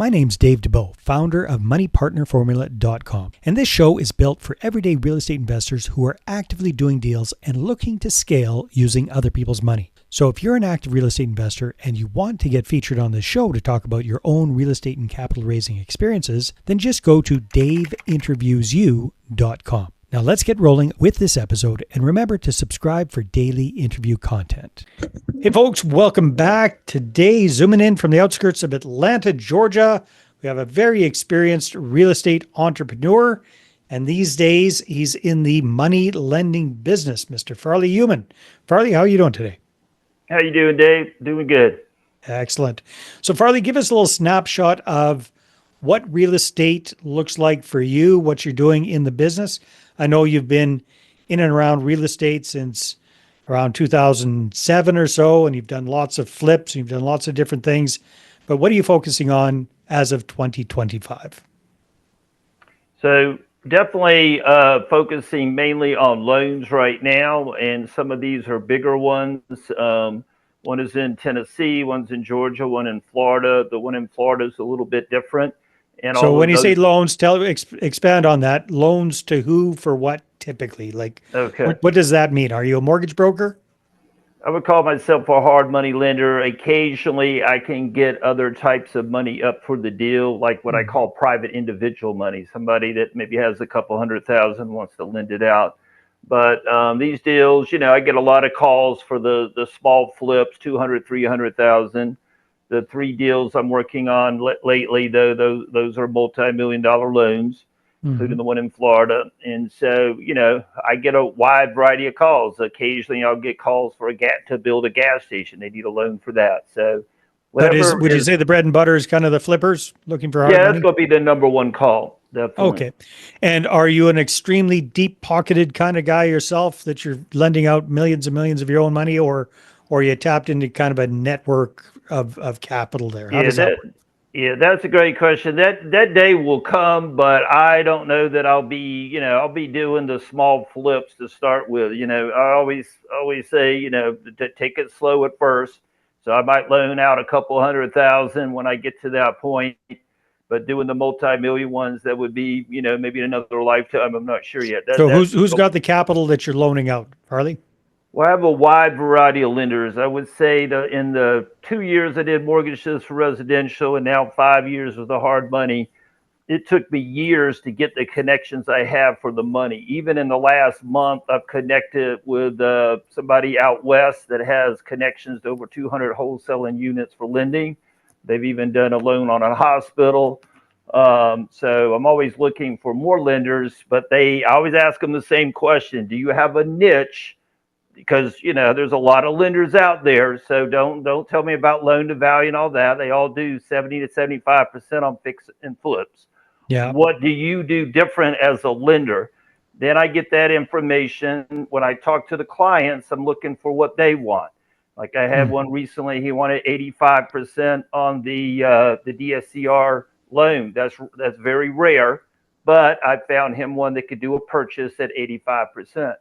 My name's Dave DeBow, founder of MoneyPartnerFormula.com, and this show is built for everyday real estate investors who are actively doing deals and looking to scale using other people's money. So if you're an active real estate investor and you want to get featured on this show to talk about your own real estate and capital raising experiences, then just go to daveinterviewsyou.com. Now let's get rolling with this episode, and remember to subscribe for daily interview content. Hey folks, welcome back. Today, zooming in from the outskirts of Atlanta, Georgia, we have a very experienced real estate entrepreneur, and these days he's in the money lending business, Mr. Farley Youman. Farley, how are you doing today? How you doing, Dave? Doing good. Excellent. So Farley, give us a little snapshot of what real estate looks like for you, what you're doing in the business. I know you've been in and around real estate since around 2007 or so, and you've done lots of flips, you've done lots of different things. But what are you focusing on as of 2025? So definitely focusing mainly on loans right now, and some of these are bigger ones. One is in Tennessee, one's in Georgia, one in Florida. The one in Florida is a little bit different. And so when you say loans, expand on that. Loans to who, for what typically? Like, okay, what does that mean? Are you a mortgage broker? I would call myself a hard money lender. Occasionally, I can get other types of money up for the deal, like what I call private individual money. Somebody that maybe has a couple $100,000 wants to lend it out. But these deals, I get a lot of calls for the small flips, 200, 300,000. The three deals I'm working on lately, though, those are multi-million-dollar loans, including the one in Florida. And so, I get a wide variety of calls. Occasionally, I'll get calls for to build a gas station. They need a loan for that. So, would you say the bread and butter is kind of the flippers looking for hard money? Yeah, that's going to be the number one call. Definitely. Okay. And are you an extremely deep-pocketed kind of guy yourself, that you're lending out millions and millions of your own money, or you tapped into kind of a network of capital there? How does that work? Yeah, that's a great question. That day will come, but I don't know that I'll be doing the small flips to start with. I always say, to take it slow at first. So I might loan out a couple $100,000 when I get to that point, but doing the multi-million ones, that would be, maybe another lifetime. I'm not sure yet. So who's got the capital that you're loaning out, Farley? Well, I have a wide variety of lenders. I would say that in the 2 years I did mortgages for residential, and now 5 years with the hard money, it took me years to get the connections I have for the money. Even in the last month, I've connected with somebody out west that has connections to over 200 wholesaling units for lending. They've even done a loan on a hospital. So I'm always looking for more lenders, but I always ask them the same question. Do you have a niche? Because, there's a lot of lenders out there. So don't tell me about loan to value and all that. They all do 70 to 75% on fix and flips. Yeah. What do you do different as a lender? Then I get that information. When I talk to the clients, I'm looking for what they want. Like I had one recently, he wanted 85% on the DSCR loan. That's very rare, but I found him one that could do a purchase at 85%.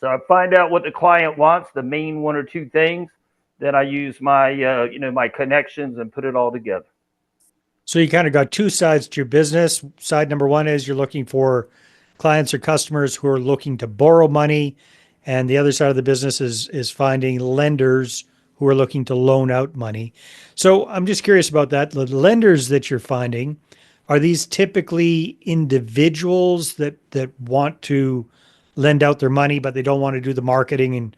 So I find out what the client wants, the main one or two things. Then I use my, my connections and put it all together. So you kind of got two sides to your business. Side number one is you're looking for clients or customers who are looking to borrow money. And the other side of the business is finding lenders who are looking to loan out money. So I'm just curious about that. The lenders that you're finding, are these typically individuals that want to lend out their money, but they don't want to do the marketing and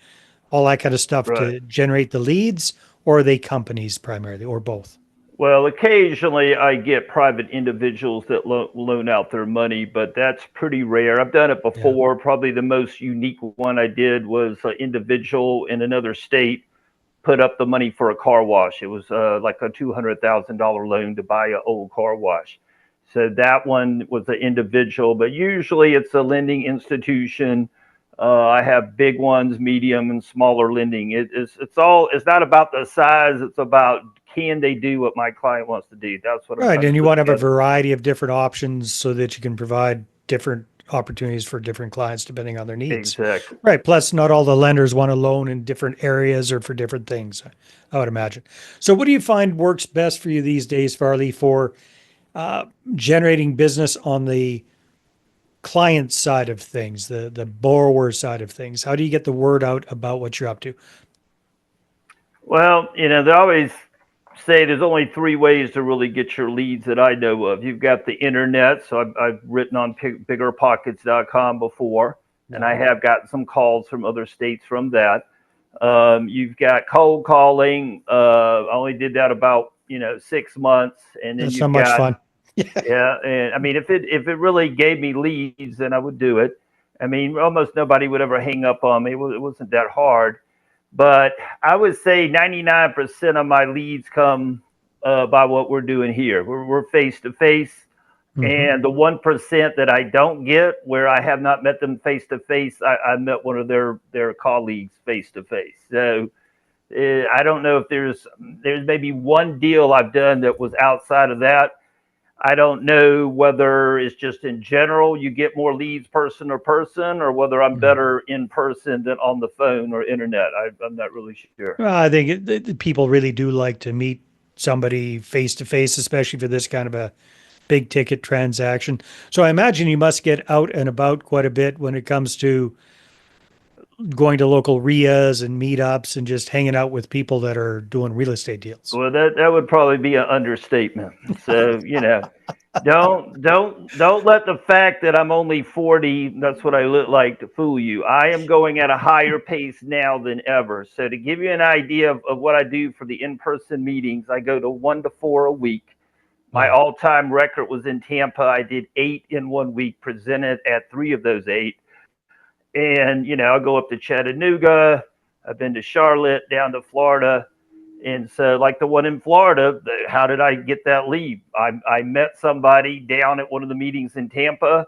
all that kind of stuff to generate the leads, or are they companies primarily, or both? Well, occasionally I get private individuals that loan out their money, but that's pretty rare. I've done it before. Yeah. Probably the most unique one I did was an individual in another state put up the money for a car wash. It was like a $200,000 loan to buy an old car wash. So that one was an individual, but usually it's a lending institution. I have big ones, medium, and smaller lending. It's not about the size. It's about, can they do what my client wants to do? That's what I'm right. And you want to have a variety of different options so that you can provide different opportunities for different clients depending on their needs. Exactly. Right. Plus, not all the lenders want to loan in different areas or for different things, I would imagine. So what do you find works best for you these days, Farley, for generating business on the client side of things, the borrower side of things? How do you get the word out about what you're up to? Well, they always say there's only three ways to really get your leads that I know of. You've got the internet, so I've written on biggerpockets.com before, and Yeah. I have gotten some calls from other states from that. You've got cold calling. I only did that about 6 months, and then That's not you've much got fun. yeah, and I mean if it really gave me leads, then I would do it. I mean, almost nobody would ever hang up on me. It wasn't that hard. But I would say 99% of my leads come by what we're doing here. We're face to face. Hmm. And the 1% that I don't get, where I have not met them face to face, I met one of their colleagues face to face. So I don't know if there's maybe one deal I've done that was outside of that. I don't know whether it's just in general you get more leads person to person, or whether I'm better in person than on the phone or internet. I'm not really sure. Well, I think people really do like to meet somebody face to face, especially for this kind of a big ticket transaction. So I imagine you must get out and about quite a bit when it comes to going to local RIAs and meetups and just hanging out with people that are doing real estate deals. Well, that would probably be an understatement. So don't let the fact that I'm only 40, that's what I look like, to fool you. I am going at a higher pace now than ever. So to give you an idea of what I do for the in-person meetings, I go to 1 to 4 a week. My Yeah. all-time record was in Tampa. I did 8 in 1 week, presented at 3 of those 8. And I'll go up to Chattanooga. I've been to Charlotte, down to Florida. And so, like the one in Florida, how did I get that lead? I met somebody down at one of the meetings in Tampa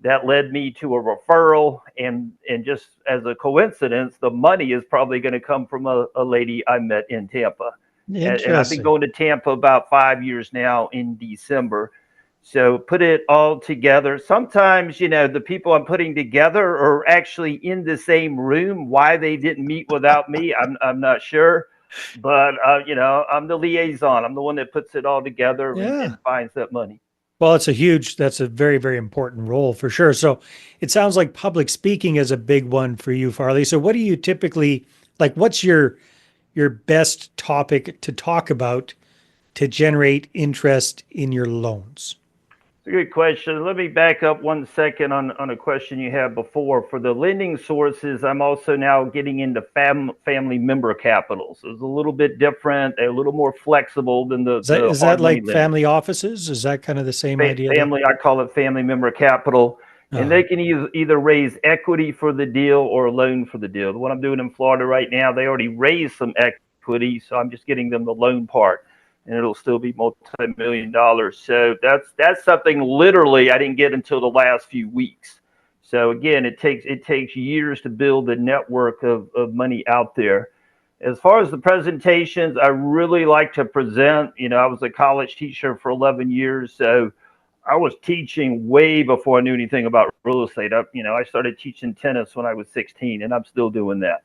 that led me to a referral. And just as a coincidence, the money is probably going to come from a lady I met in Tampa. And I've been Interesting. going to Tampa about 5 years now in December. So put it all together. Sometimes, the people I'm putting together are actually in the same room. Why they didn't meet without me, I'm not sure. But I'm the liaison. I'm the one that puts it all together Yeah. and finds that money. Well, that's a very, very important role for sure. So it sounds like public speaking is a big one for you, Farley. So what do you typically like? What's your best topic to talk about to generate interest in your loans? It's a good question. Let me back up 1 second on a question you had before. For the lending sources, I'm also now getting into family member capitals. It's a little bit different. They're a little more flexible than the Is that hard money like lenders. family offices? Is that kind of the same idea there? Family, I call it family member capital. And Uh, they can either raise equity for the deal or a loan for the deal. The one I'm doing in Florida right now, they already raised some equity, so I'm just getting them the loan part, and it'll still be multi-million dollars. So that's something literally I didn't get until the last few weeks. So again, it takes years to build a network of money out there. As far as the presentations, I really like to present. I was a college teacher for 11 years, so I was teaching way before I knew anything about real estate. I started teaching tennis when I was 16, and I'm still doing that.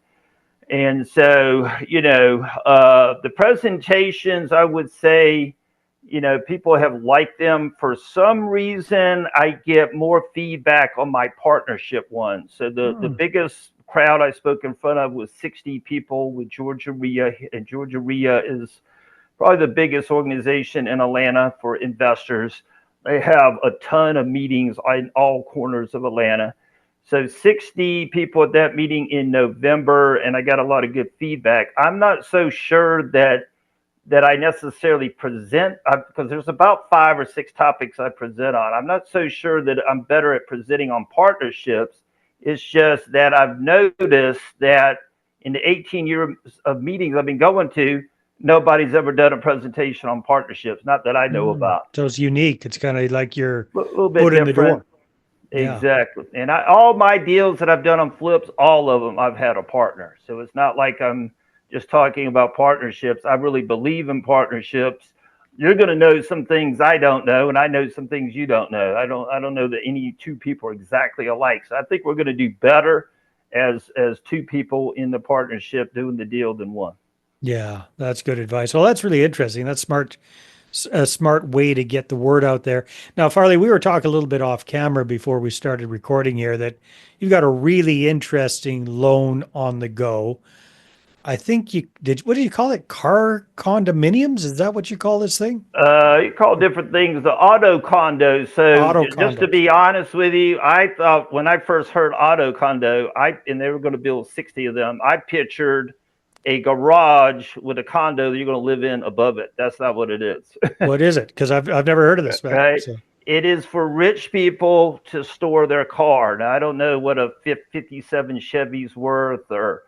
And so, the presentations, I would say, people have liked them. For some reason, I get more feedback on my partnership ones. So the hmm. biggest crowd I spoke in front of was 60 people with Georgia RIA, and Georgia RIA is probably the biggest organization in Atlanta for investors. They have a ton of meetings in all corners of Atlanta. So 60 people at that meeting in November, and I got a lot of good feedback. I'm not so sure that I necessarily present because there's about 5 or 6 topics I present on. I'm not so sure that I'm better at presenting on partnerships. It's just that I've noticed that in the 18 years of meetings I've been going to, nobody's ever done a presentation on partnerships, not that I know about. So it's unique. It's kind of like your A little bit foot in the different. door. Yeah. Exactly. And all my deals that I've done on flips, all of them, I've had a partner. So it's not like I'm just talking about partnerships. I really believe in partnerships. You're going to know some things I don't know, and I know some things you don't know. I don't know that any two people are exactly alike. So I think we're going to do better as two people in the partnership doing the deal than one. Yeah, that's good advice. Well, that's really interesting. That's a smart way to get the word out there. Now, Farley, we were talking a little bit off camera before we started recording here that you've got a really interesting loan on the go. I think you did. What do you call it? Car condominiums? Is that what you call this thing? You call different things the auto condos. So Auto just to condos. be honest with you, I thought when I first heard auto condo, and they were going to build 60 of them, I pictured a garage with a condo that you're going to live in above it. That's not what it is. What is it? Because I've never heard of this. Right? So It is for rich people to store their car. Now I don't know what a 57 Chevy's worth or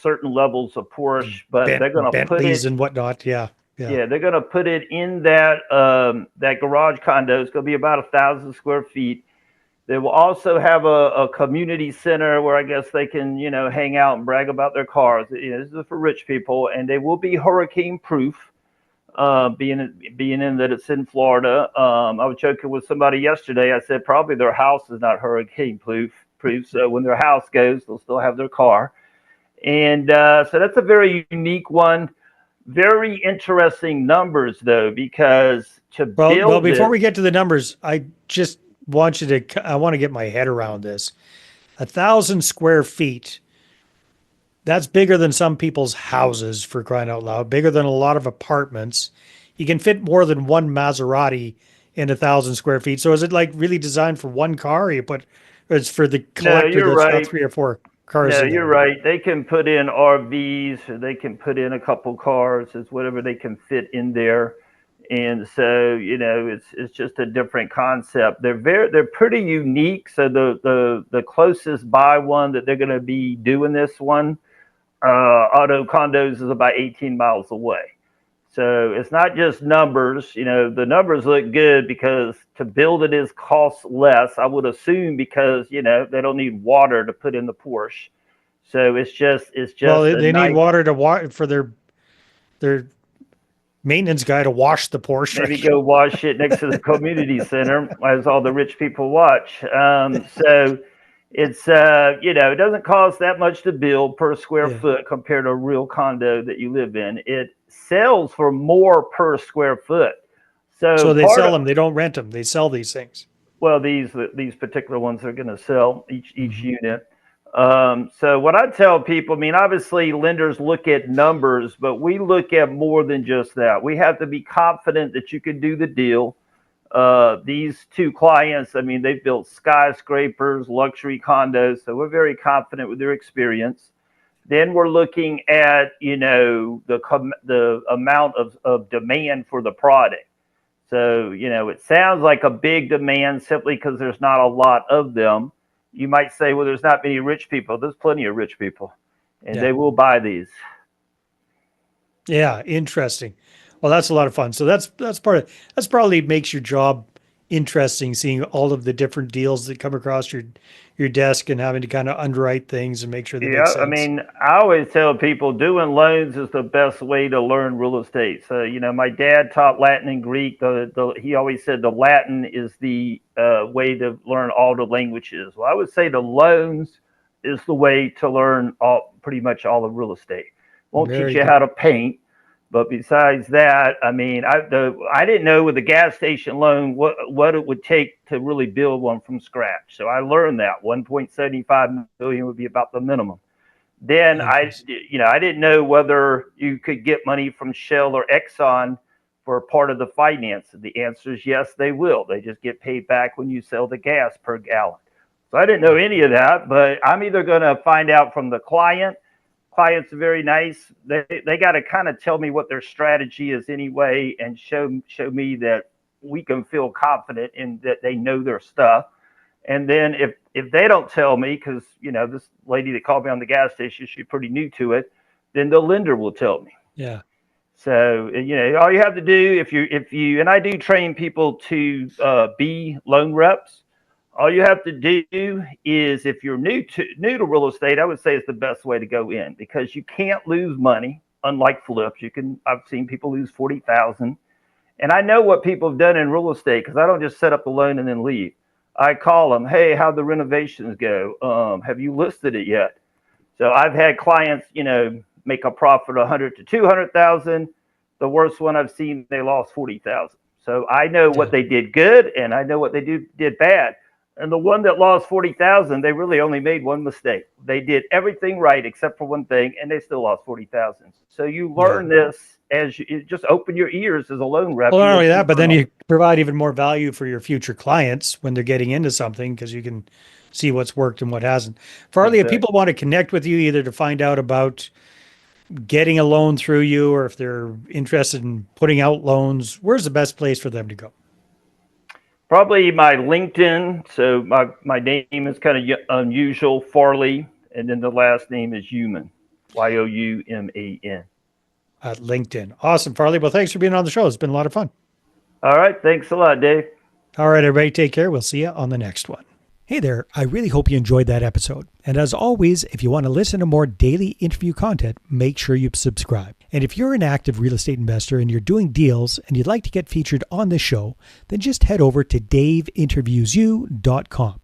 certain levels of Porsche, but they're going to put Bentleys it. and whatnot. Yeah, yeah. Yeah, they're going to put it in that garage condo. It's going to be about 1,000 square feet. They will also have a community center where I guess they can hang out and brag about their cars. This is for rich people, and they will be hurricane proof. Being in that it's in Florida. I was joking with somebody yesterday. I said probably their house is not hurricane proof. So when their house goes, they'll still have their car. And so that's a very unique one. Very interesting numbers though, because to Well, build before this, we get to the numbers, I just want you to. I want to get my head around this. 1,000 square feet. That's bigger than some people's houses, for crying out loud. Bigger than a lot of apartments. You can fit more than one Maserati in 1,000 square feet. So is it like really designed for one car? Or you put, or it's for the no, collector you're that's got right. three or four cars No, in you're there? right. They can put in RVs, or they can put in a couple cars. It's whatever they can fit in there. And so it's just a different concept. They're pretty unique. So the closest by one that they're going to be doing this one, auto condos, is about 18 miles away. So it's not just numbers. The numbers look good because to build it is cost less, I would assume, because they don't need water to put in the Porsche. So it's Well, just a they need nice. water to water for their maintenance guy to wash the Porsche, Maybe right? go wash it next to the community center as all the rich people watch. So it's it doesn't cost that much to build per square Yeah. foot compared to a real condo that you live in. It sells for more per square foot. So So they part sell of them. They don't rent them. They sell these things. well, these particular ones are going to sell each Mhm. unit. So what I tell people, I mean, obviously lenders look at numbers, but we look at more than just that. We have to be confident that you can do the deal. These two clients, I mean, they've built skyscrapers, luxury condos, so we're very confident with their experience. Then we're looking at the amount of demand for the product. So, it sounds like a big demand simply because there's not a lot of them. You might say, well, there's not many rich people. There's plenty of rich people, and Yeah. they will buy these. Yeah, interesting. Well, that's a lot of fun. So that's probably makes your job interesting, seeing all of the different deals that come across your desk and having to kind of underwrite things and make sure they make Yeah, I sense. mean, I always tell people doing loans is the best way to learn real estate. So, my dad taught Latin and Greek. He always said the Latin is the way to learn all the languages. Well, I would say the loans is the way to learn pretty much all of real estate. Won't teach Very you good. how to paint, but besides that, I mean, I didn't know with a gas station loan what it would take to really build one from scratch. So I learned that 1.75 million would be about the minimum. Then Interesting. I didn't know whether you could get money from Shell or Exxon for part of the finance. The answer is yes, they will. They just get paid back when you sell the gas per gallon. So I didn't know any of that, but I'm either going to find out from the client. Clients are very nice. They got to kind of tell me what their strategy is anyway, and show me that we can feel confident in that they know their stuff. And then if they don't tell me, because this lady that called me on the gas station, she's pretty new to it, then the lender will tell me. Yeah. So all you have to do if you and I do train people to be loan reps. All you have to do is if you're new to real estate, I would say it's the best way to go in because you can't lose money. Unlike flips, I've seen people lose 40,000. And I know what people have done in real estate because I don't just set up the loan and then leave. I call them, hey, how'd the renovations go? Have you listed it yet? So I've had clients, make a profit of 100 to 200,000. The worst one I've seen, they lost 40,000. So I know what Yeah. they did good, and I know what they did bad. And the one that lost 40,000, they really only made one mistake. They did everything right except for one thing, and they still lost 40,000. So you learn this as you just open your ears as a loan rep. Well, not only You that, but then learn you provide even more value for your future clients when they're getting into something because you can see what's worked and what hasn't. Farley, if Exactly. people want to connect with you either to find out about getting a loan through you or if they're interested in putting out loans, where's the best place for them to go? Probably my LinkedIn. So my name is kind of unusual, Farley, and then the last name is Youman, Youman. At LinkedIn. Awesome, Farley. Well, thanks for being on the show. It's been a lot of fun. All right. Thanks a lot, Dave. All right, everybody, take care. We'll see you on the next one. Hey there. I really hope you enjoyed that episode. And as always, if you want to listen to more daily interview content, make sure you subscribe. And if you're an active real estate investor and you're doing deals and you'd like to get featured on this show, then just head over to daveinterviewsyou.com.